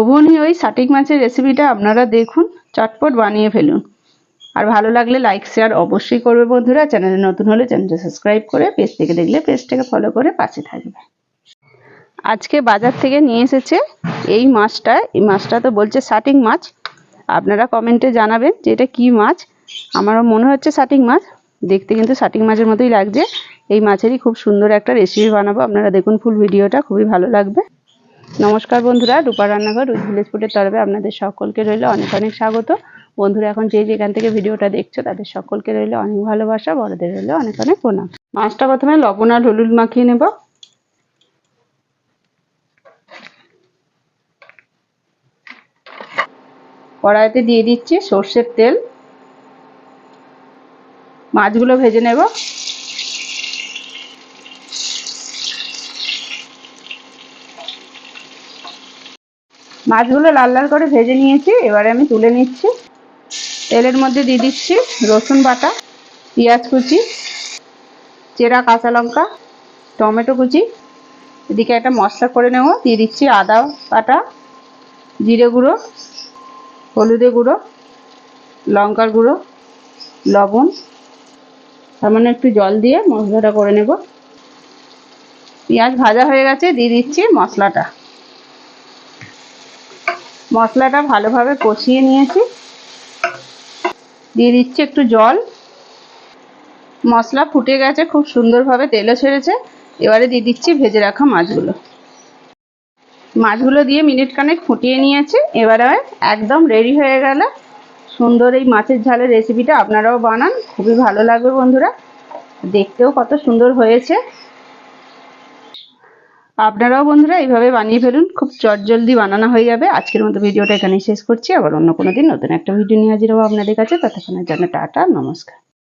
লোভনীয় ওই সাটিক মাছের রেসিপিটা আপনারা দেখুন, চটপট বানিয়ে ফেলুন। আর ভালো লাগলে লাইক শেয়ার অবশ্যই করবে বন্ধুরা। চ্যানেলে নতুন হলে চ্যানেলটা সাবস্ক্রাইব করে, পেজ থেকে দেখলে পেজটাকে ফলো করে পাশে থাকবে। আজকে বাজার থেকে নিয়ে এসেছে এই মাছটা। এই মাছটা তো বলছে সাটিক মাছ। আপনারা কমেন্টে জানাবেন যে এটা কী মাছ। আমারও মনে হচ্ছে সাটিক মাছ, দেখতে কিন্তু সাটিক মাছের মতোই লাগছে। এই মাছেরই খুব সুন্দর একটা রেসিপি বানাবো, আপনারা দেখুন ফুল ভিডিওটা, খুবই ভালো লাগবে। নমস্কার বন্ধুরা, রূপার রান্নাঘর রুজ ভিলেজ ফুডের তরফে আপনাদের সকলকে রইল অনেক অনেক স্বাগত। বন্ধুরা এখন যে যেখান থেকে ভিডিওটা দেখছো তাদের সকলকে রইল অনেক ভালোবাসা, বড়দের রইল অনেক অনেক প্রণাম। মাছটা প্রথমে লবণ আর হলুদ মাখিয়ে নেব। কড়াইতে দিয়ে দিচ্ছি সর্ষের তেল। মাছগুলো ভেজে নেব। মাছগুলো লাল লাল করে ভেজে নিয়েছি, এবারে আমি তুলে নিচ্ছি। তেলের মধ্যে দিয়ে দিচ্ছি রসুন বাটা, পেঁয়াজ কুচি, চেরা কাঁচা লঙ্কা, টমেটো কুচি। এদিকে একটা মশলা করে নেব। দিয়ে দিচ্ছি আদা বাটা, জিরে গুঁড়ো, হলুদে গুঁড়ো, লঙ্কার গুঁড়ো, লবণ, সামান্য একটু জল দিয়ে মশলাটা করে নেব। পেঁয়াজ ভাজা হয়ে গেছে, দিয়ে দিচ্ছি মশলাটা। মশলাটা ভালোভাবে কষিয়ে নিয়েছি। দিয়ে দিচ্ছি একটু জল। মশলা ফুটে গেছে, খুব সুন্দরভাবে তেলও ছেড়েছে। এবারে দিয়ে দিচ্ছি ভেজে রাখা মাছগুলো। মাছগুলো দিয়ে মিনিট খানেক ফুটিয়ে নিয়েছি। এবারে একদম রেডি হয়ে গেল সুন্দর এই মাছের ঝালের রেসিপিটা। আপনারাও বানান, খুবই ভালো লাগবে বন্ধুরা। দেখতেও কত সুন্দর হয়েছে। আপনারাও বন্ধুরা এইভাবে বানিয়ে ফেলুন, খুব চটজলদি বানানো হয়ে যাবে। আজকের মতো ভিডিওটা এখানেই শেষ করছি। আবার অন্য কোনো দিন নতুন একটা ভিডিও নিয়ে হাজির হবো আপনাদের কাছে। ততক্ষণের জন্য টাটা, নমস্কার।